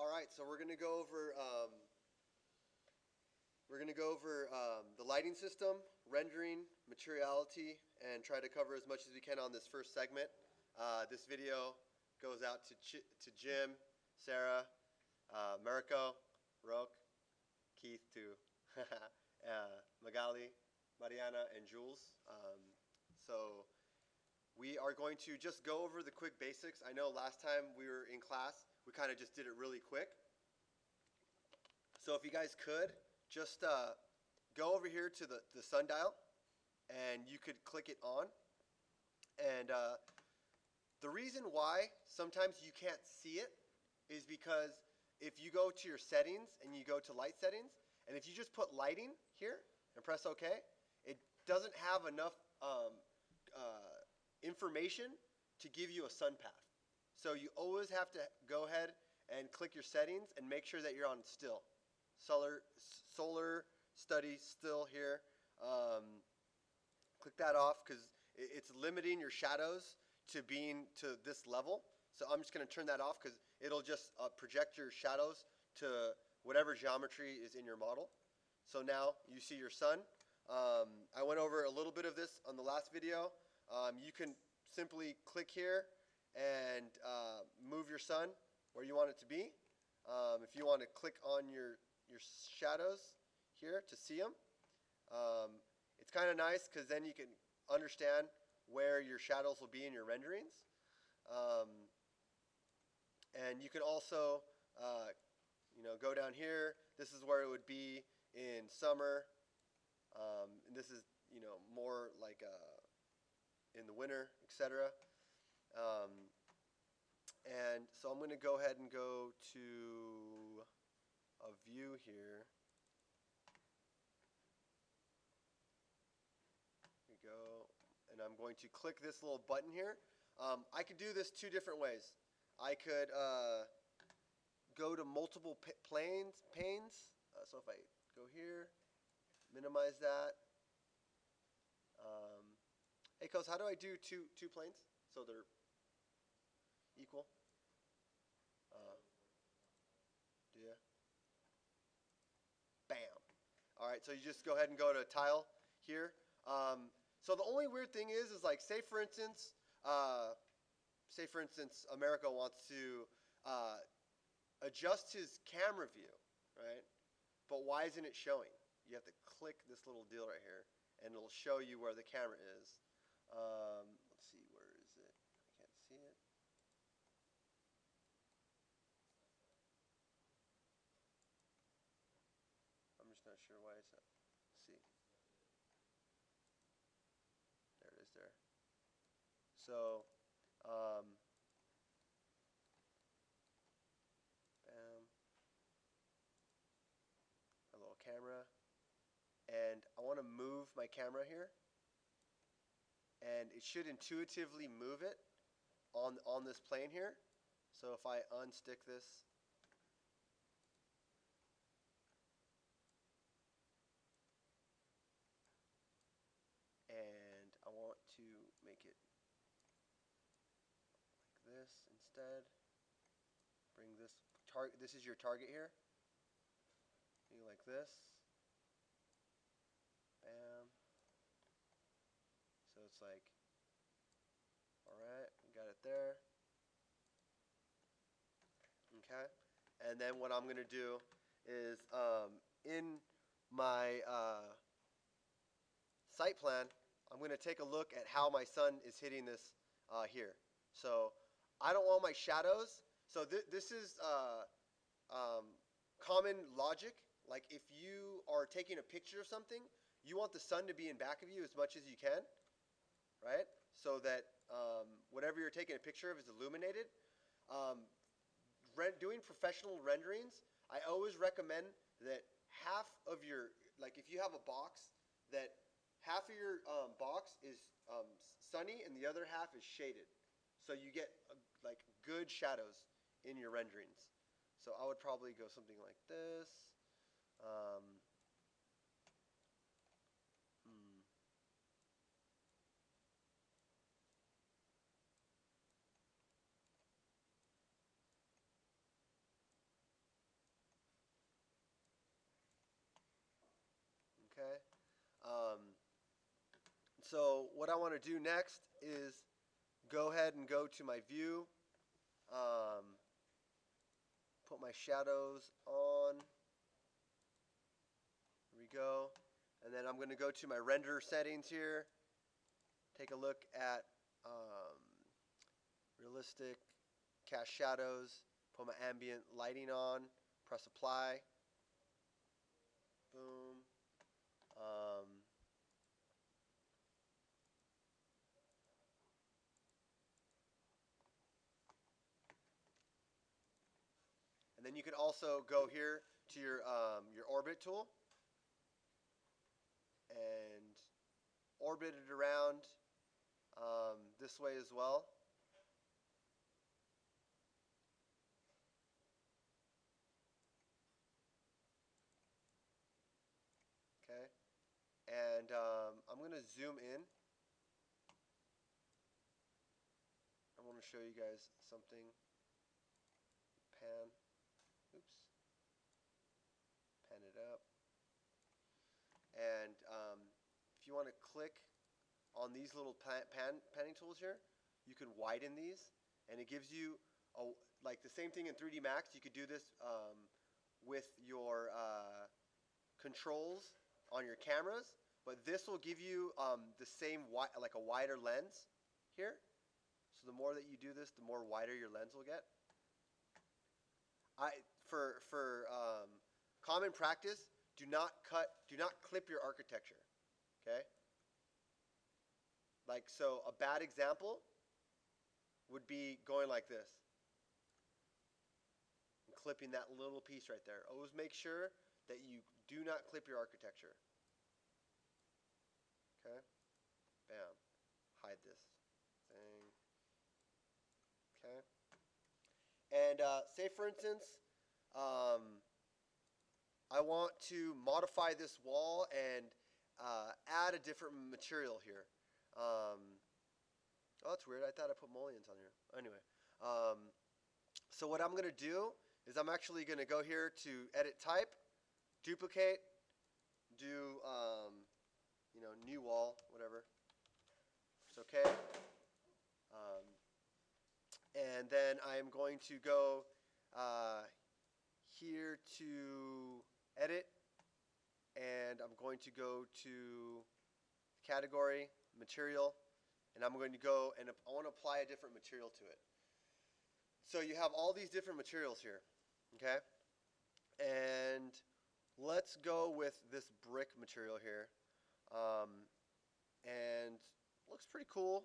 All right, so we're gonna go over the lighting system, rendering, materiality, and try to cover as much as we can on this first segment. This video goes out to Jim, Sarah, Mariko, Roque, Keith, to Magali, Mariana, and Jules. So we are going to just go over the quick basics. I know last time we were in class, we kind of just did it really quick. So if you guys could, just go over here to the sundial, and you could click it on. And the reason why sometimes you can't see it is because if you go to your settings and you go to light settings, and if you just put lighting here and press OK, it doesn't have enough information to give you a sun path. So you always have to go ahead and click your settings and make sure that you're on still. Solar study still here. Click that off because it's limiting your shadows to being to this level. So I'm just going to turn that off because it'll just project your shadows to whatever geometry is in your model. So now you see your sun. I went over a little bit of this on the last video. You can simply click here and move your sun where you want it to be. If you want to click on your shadows here to see them, it's kind of nice because then you can understand where your shadows will be in your renderings. And you can also go down here. This is where it would be in summer. And this is more like in the winter, etc. And so I'm going to go ahead and go to a view here. Here we go. And I'm going to click this little button here. I could do this two different ways. I could go to multiple panes. So if I go here, minimize that. Hey, Kos, how do I do two planes so they're equal? Do you? Bam. All right, so you just go ahead and go to tile here. So the only weird thing is like, say for instance, Americo wants to adjust his camera view, right? But why isn't it showing? You have to click this little deal right here, and it'll show you where the camera is. Let's see, where is it? I can't see it. I'm just not sure why it's not. Let's see. There it is there. So, bam. A little camera. And I want to move my camera here. And it should intuitively move it on this plane here. So if I unstick this, and I want to make it like this instead. Bring this target. This is your target here. You like this. Bam. So it's like, all right, got it there. Okay. And then what I'm going to do is in my site plan, I'm going to take a look at how my sun is hitting this here. So I don't want my shadows. So this is common logic. Like if you are taking a picture of something, you want the sun to be in back of you as much as you can, right? So that whatever you're taking a picture of is illuminated. Doing professional renderings, I always recommend that half of your, like if you have a box, that half of your box is sunny and the other half is shaded. So you get like good shadows in your renderings. So I would probably go something like this. So what I want to do next is go ahead and go to my view, put my shadows on. Here we go. And then I'm going to go to my render settings here, take a look at realistic, cast shadows, put my ambient lighting on, press apply. Boom. And then you can also go here to your orbit tool and orbit it around this way as well. Okay. And I'm going to zoom in. I want to show you guys something. Pan. Oops. Pan it up. And if you want to click on these little panning tools here, you can widen these, and it gives you like the same thing in 3D Max. You could do this with your controls on your cameras, but this will give you the same like a wider lens here. So the more that you do this, the more wider your lens will get. For common practice, do not clip your architecture. Okay. Like, so a bad example would be going like this and clipping that little piece right there. Always make sure that you do not clip your architecture. Okay. Bam. Hide this thing. Okay. And say, for instance, I want to modify this wall and add a different material here. Oh, that's weird. I thought I put mullions on here. Anyway, so what I'm going to do is I'm actually going to go here to edit type, duplicate, do new wall, whatever. It's okay. And then I'm going to go here to edit, and I'm going to go to category, material, and I'm going to go and I want to apply a different material to it. So you have all these different materials here, okay? And let's go with this brick material here. And looks pretty cool.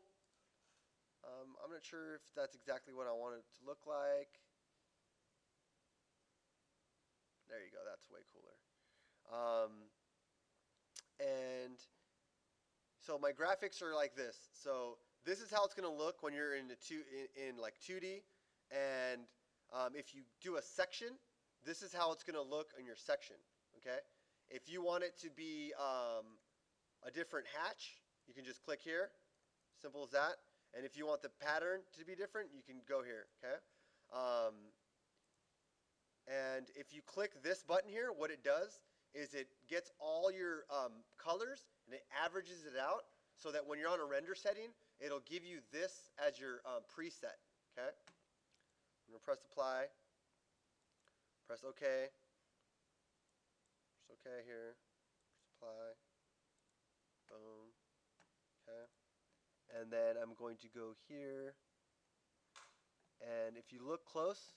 I'm not sure if that's exactly what I want it to look like. There you go, that's way cooler. And so my graphics are like this. So this is how it's going to look when you're in like 2D. And if you do a section, this is how it's going to look in your section. Okay. If you want it to be a different hatch, you can just click here. Simple as that. And if you want the pattern to be different, you can go here. Okay. And if you click this button here, what it does is it gets all your colors and it averages it out so that when you're on a render setting, it'll give you this as your preset. Okay. I'm going to press apply, press OK, press OK here, press apply, boom, okay. And then I'm going to go here, and if you look close,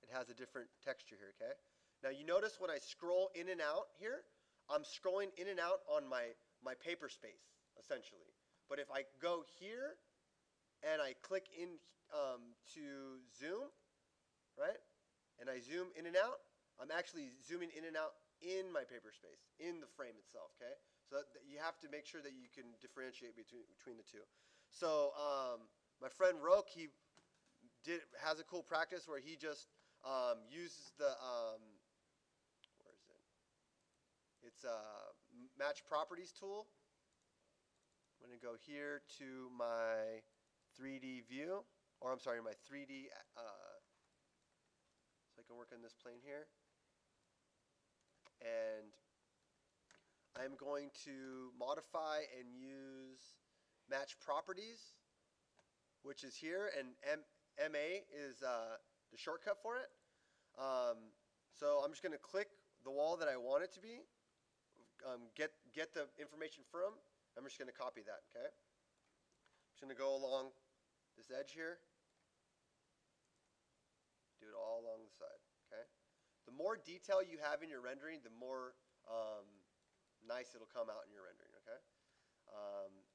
it has a different texture here, okay? Now you notice when I scroll in and out here, I'm scrolling in and out on my paper space, essentially. But if I go here and I click in to zoom, right? And I zoom in and out, I'm actually zooming in and out in my paper space, in the frame itself, okay? So you have to make sure that you can differentiate between the two. So my friend Roke, he has a cool practice where he just uses the, where is it? It's a match properties tool. I'm going to go here to my 3D view, or I'm sorry, my 3D, so I can work on this plane here. And I'm going to modify and use match properties, which is here, and MA is the shortcut for it. So I'm just going to click the wall that I want it to be, get the information from. I'm just going to copy that, okay? I'm just going to go along this edge here. Do it all along the side, okay? The more detail you have in your rendering, the more nice it'll come out in your rendering, okay?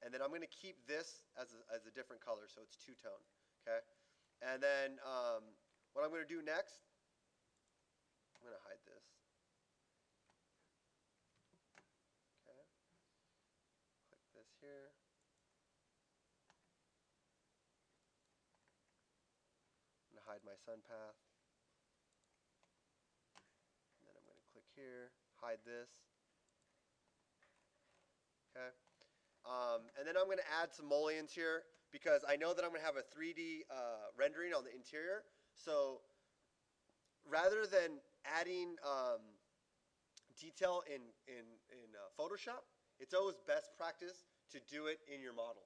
And then I'm going to keep this as a different color, so it's two-tone, okay? And then what I'm going to do next, I'm going to hide this. Okay. Click this here. I'm going to hide my sun path. And then I'm going to click here, hide this. Okay. And then I'm going to add some mullions here because I know that I'm going to have a 3D rendering on the interior. So rather than adding detail in Photoshop, it's always best practice to do it in your model.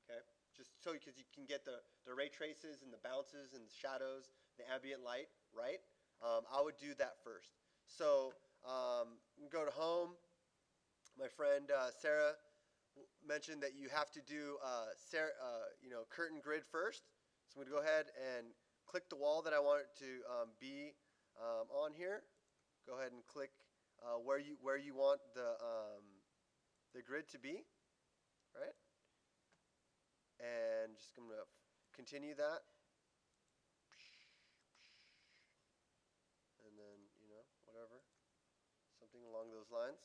Okay, just so because you can get the ray traces and the bounces and the shadows, the ambient light, right? I would do that first. So go to home. My friend Sarah mentioned that you have to do curtain grid first. So I'm going to go ahead and click the wall that I want it to be on here. Go ahead and click where you want the grid to be, right? And just going to continue that. And then, whatever. Something along those lines.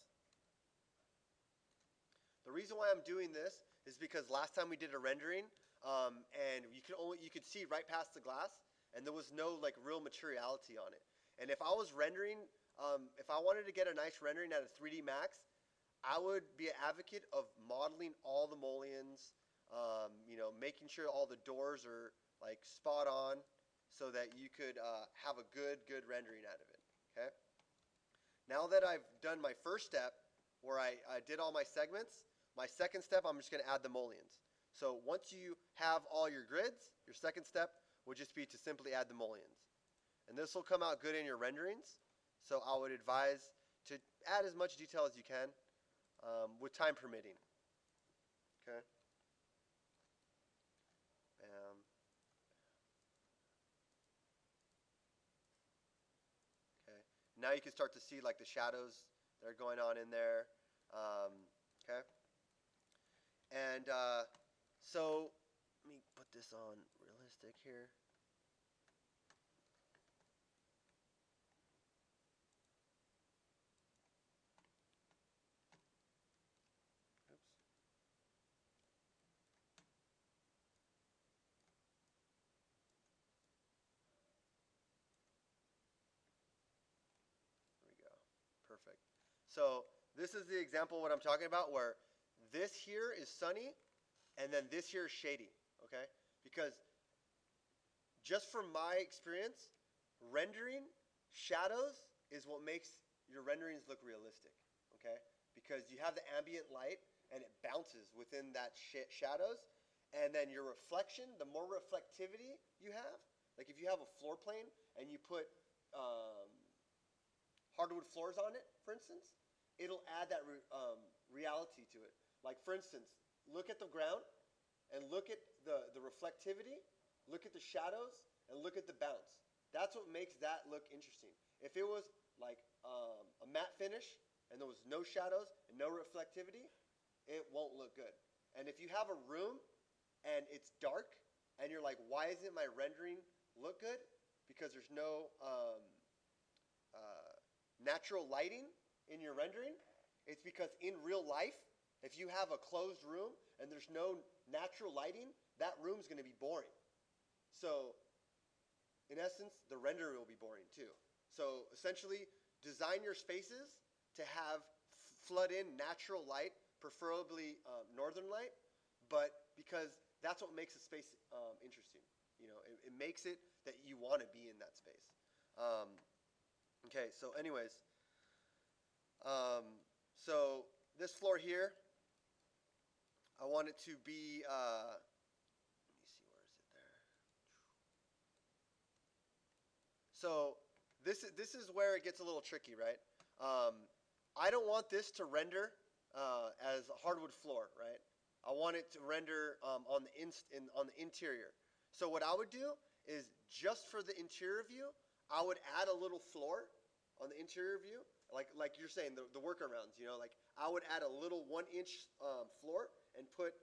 The reason why I'm doing this is because last time we did a rendering, and you could see right past the glass, and there was no like real materiality on it. And if I was rendering, if I wanted to get a nice rendering at a 3D Max, I would be an advocate of modeling all the mullions, making sure all the doors are like spot on, so that you could have a good rendering out of it. Okay. Now that I've done my first step, where I did all my segments, my second step, I'm just going to add the mullions. So once you have all your grids, your second step would just be to simply add the mullions. And this will come out good in your renderings. So I would advise to add as much detail as you can with time permitting. Okay. Okay. Now you can start to see like the shadows that are going on in there. Okay. And so let me put this on realistic here. Oops. There we go. Perfect. So this is the example of what I'm talking about, where this here is sunny, and then this here is shady, okay? Because just from my experience, rendering shadows is what makes your renderings look realistic, okay? Because you have the ambient light, and it bounces within that shadows, and then your reflection, the more reflectivity you have, like if you have a floor plane and you put hardwood floors on it, for instance, it'll add that reality to it. Like for instance, look at the ground and look at the reflectivity, look at the shadows, and look at the bounce. That's what makes that look interesting. If it was like a matte finish and there was no shadows and no reflectivity, it won't look good. And if you have a room and it's dark and you're like, why isn't my rendering look good? Because there's no natural lighting in your rendering. It's because in real life, if you have a closed room and there's no natural lighting, that room's going to be boring. So in essence, the render will be boring too. So essentially, design your spaces to have flood in natural light, preferably northern light, but because that's what makes a space interesting. It makes it that you want to be in that space. Okay, so anyways, so this floor here, I want it to be, let me see, where is it there? So this is where it gets a little tricky, right? I don't want this to render as a hardwood floor, right? I want it to render on the interior. So what I would do is just for the interior view, I would add a little floor on the interior view, like you're saying the workarounds. You know, like I would add a little 1 inch floor and put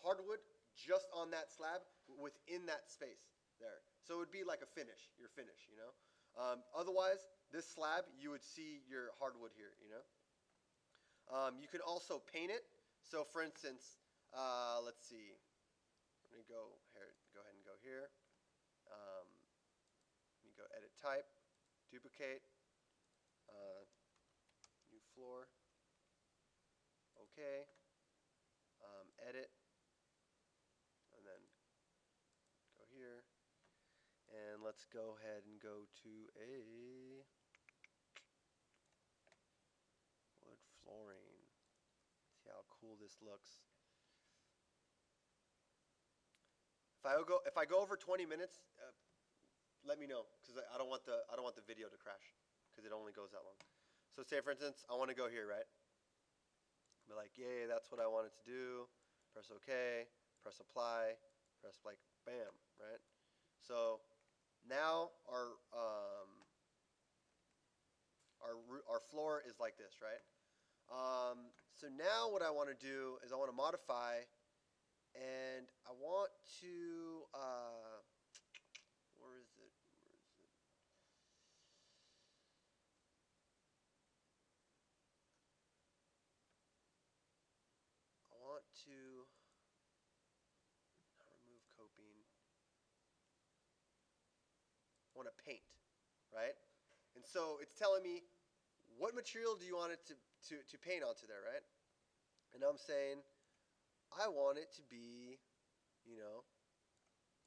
hardwood just on that slab within that space there. So it would be like a finish, your finish. You know. Otherwise, this slab you would see your hardwood here. You know. You can also paint it. So for instance, let's see. I'm gonna go here. Go ahead and go here. You go edit type, duplicate, new floor. Okay. Edit, and then go here, and let's go ahead and go to a wood flooring. See how cool this looks. If I go over 20 minutes, let me know because I don't want the video to crash because it only goes that long. So say for instance, I want to go here, right? Be like, yay, that's what I wanted to do. Press OK, press apply, press like bam, right? So now our floor is like this, right? So now what I want to do is I want to modify, and I want to where is it? I want to not remove coping. I want to paint, right? And so it's telling me what material do you want it to paint onto there, right? And I'm saying I want it to be, you know,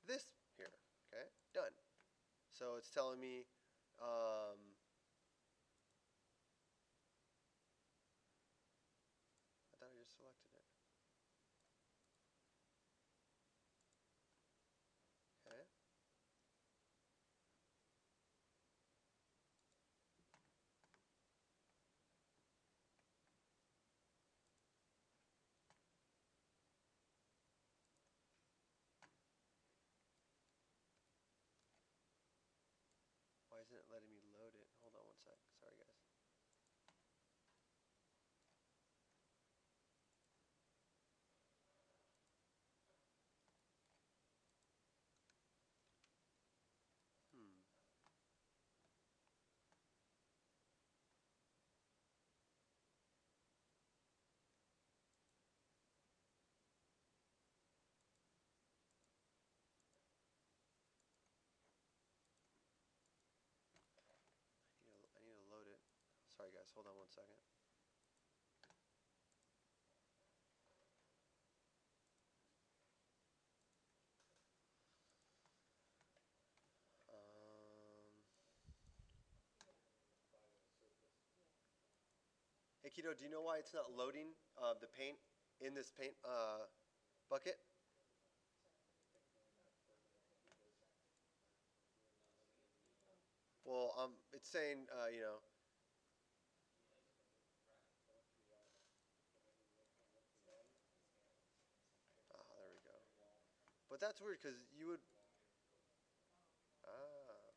this here. Okay, done. So it's telling me I thought I just selected it. Okay. Why isn't it letting me load it? Hold on one sec. Sorry, guys. Hmm. I need to load it. Sorry, guys. Hold on one second. Hey, Keto, do you know why it's not loading the paint in this paint bucket? Well, it's saying, you know, there we go. But that's weird because you would, ah,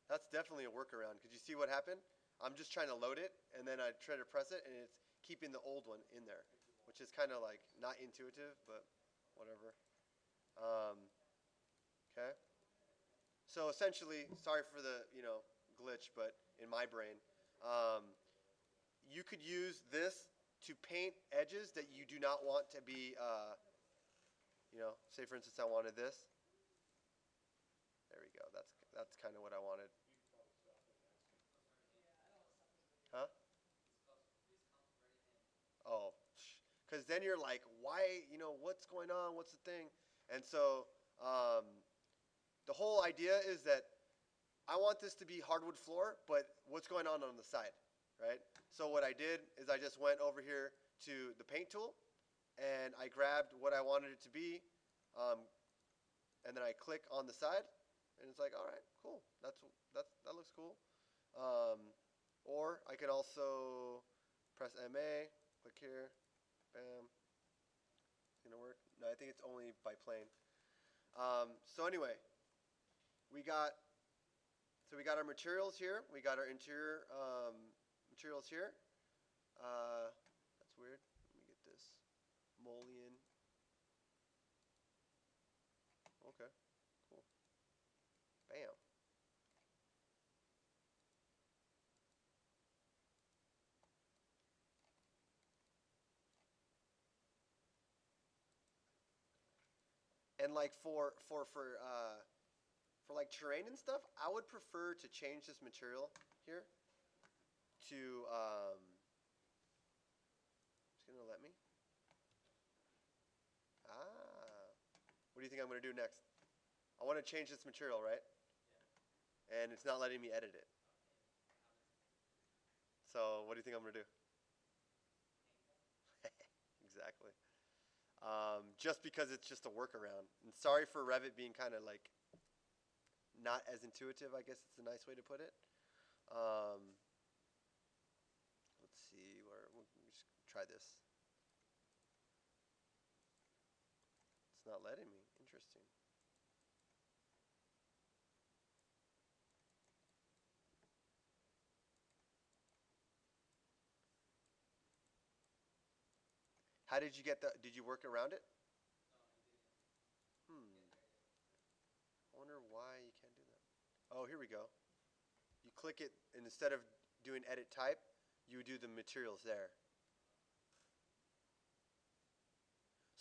that's definitely a workaround. Because you see what happened? I'm just trying to load it, and then I try to press it, and it's keeping the old one in there, which is kind of like not intuitive, but whatever. Um, okay. So essentially, sorry for the glitch, but in my brain, um, you could use this to paint edges that you do not want to be, say for instance, I wanted this. There we go. That's kind of what I wanted. Huh? Oh, because then you're like, why? What's going on? What's the thing? And so um, the whole idea is that I want this to be hardwood floor, but what's going on the side, right? So what I did is I just went over here to the paint tool, and I grabbed what I wanted it to be, and then I click on the side, and it's like, all right, cool. That looks cool. Or I can also press MA, click here, bam. It's gonna work. No, I think it's only by plane. So anyway, we got our materials here. We got our interior materials here. That's weird. Let me get this mullion. Okay, cool. Bam. And like for like terrain and stuff, I would prefer to change this material here to it's gonna let me. Ah, what do you think I'm gonna do next? I want to change this material, right? And it's not letting me edit it. So what do you think I'm gonna do? Exactly. Just because it's just a workaround. And sorry for Revit being kind of like not as intuitive, I guess it's a nice way to put it. Um, let's see, we'll just try this. It's not letting me. Interesting. How did you get the? Did you work around it? Hmm. I wonder why you can't do that. Oh, here we go. You click it, and instead of doing edit type, you do the materials there.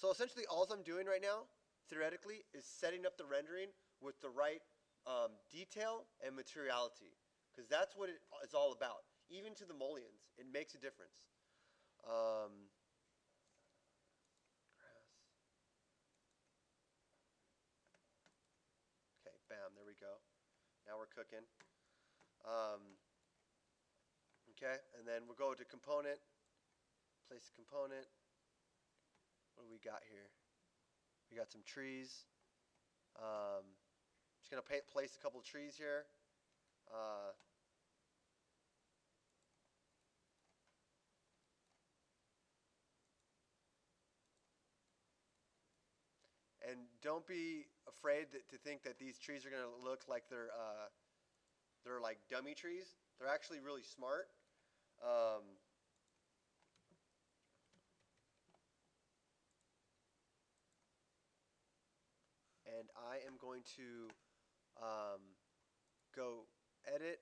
So essentially, all I'm doing right now, theoretically, is setting up the rendering with the right detail and materiality, because that's what it is all about. Even to the mullions, it makes a difference. Um, grass. Okay, bam, there we go. Now we're cooking. Um, okay, and then we'll go to component, place a component. What do we got here? We got some trees. Just gonna place a couple of trees here. Uh, and don't be afraid to think that these trees are gonna look like they're like dummy trees. They're actually really smart. Um, and I am going to go edit,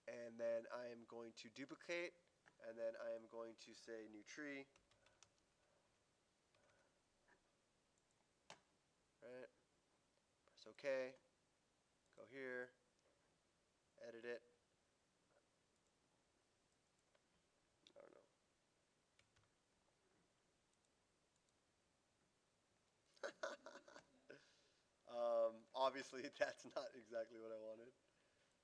and then I am going to duplicate, and then I am going to say new tree. Right. Press OK. Go here. Edit it. I don't know. Obviously, that's not exactly what I wanted,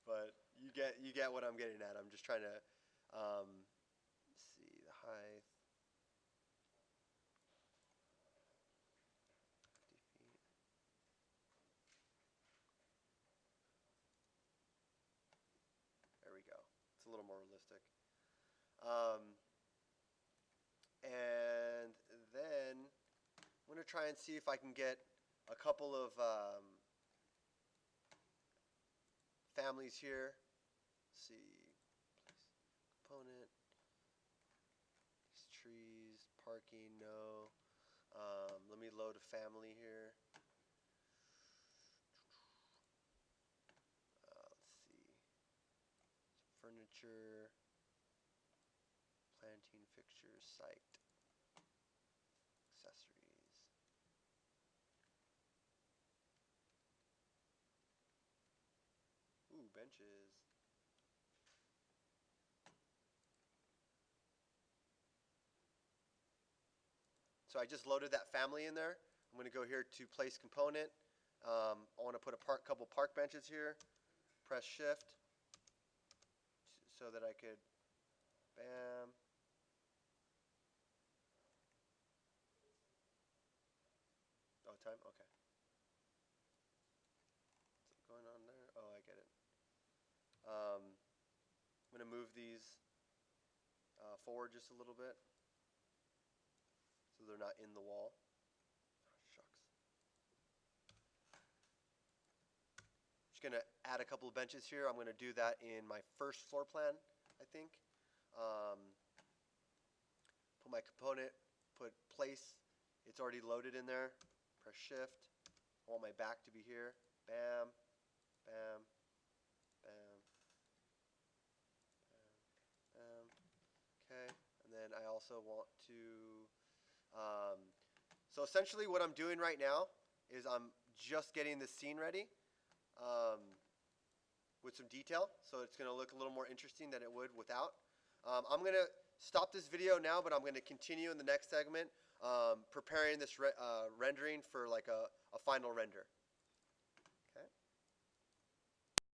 but you get what I'm getting at. I'm just trying to see the height. 50 feet. There we go. It's a little more realistic. Um, and then I'm gonna try and see if I can get a couple of families here. Let's see, component, these trees, parking, no. Let me load a family here. Let's see, furniture, planting fixtures, site, accessories. Ooh, benches. So I just loaded that family in there. I'm going to go here to place component. I want to put a couple park benches here. Press shift so that I could Bam. Oh, time? Okay. What's going on there? Oh, I get it. I'm going to move these forward just a little bit so they're not in the wall. Oh, shucks. Just going to add a couple of benches here. I'm going to do that in my first floor plan, I think. Put my component, put place. It's already loaded in there. Press shift. I want my back to be here. Bam, bam, bam, bam, bam. Okay, and then I also want to, so essentially what I'm doing right now is I'm just getting the scene ready with some detail, so it's going to look a little more interesting than it would without. I'm going to stop this video now, but I'm going to continue in the next segment preparing this rendering for like a final render.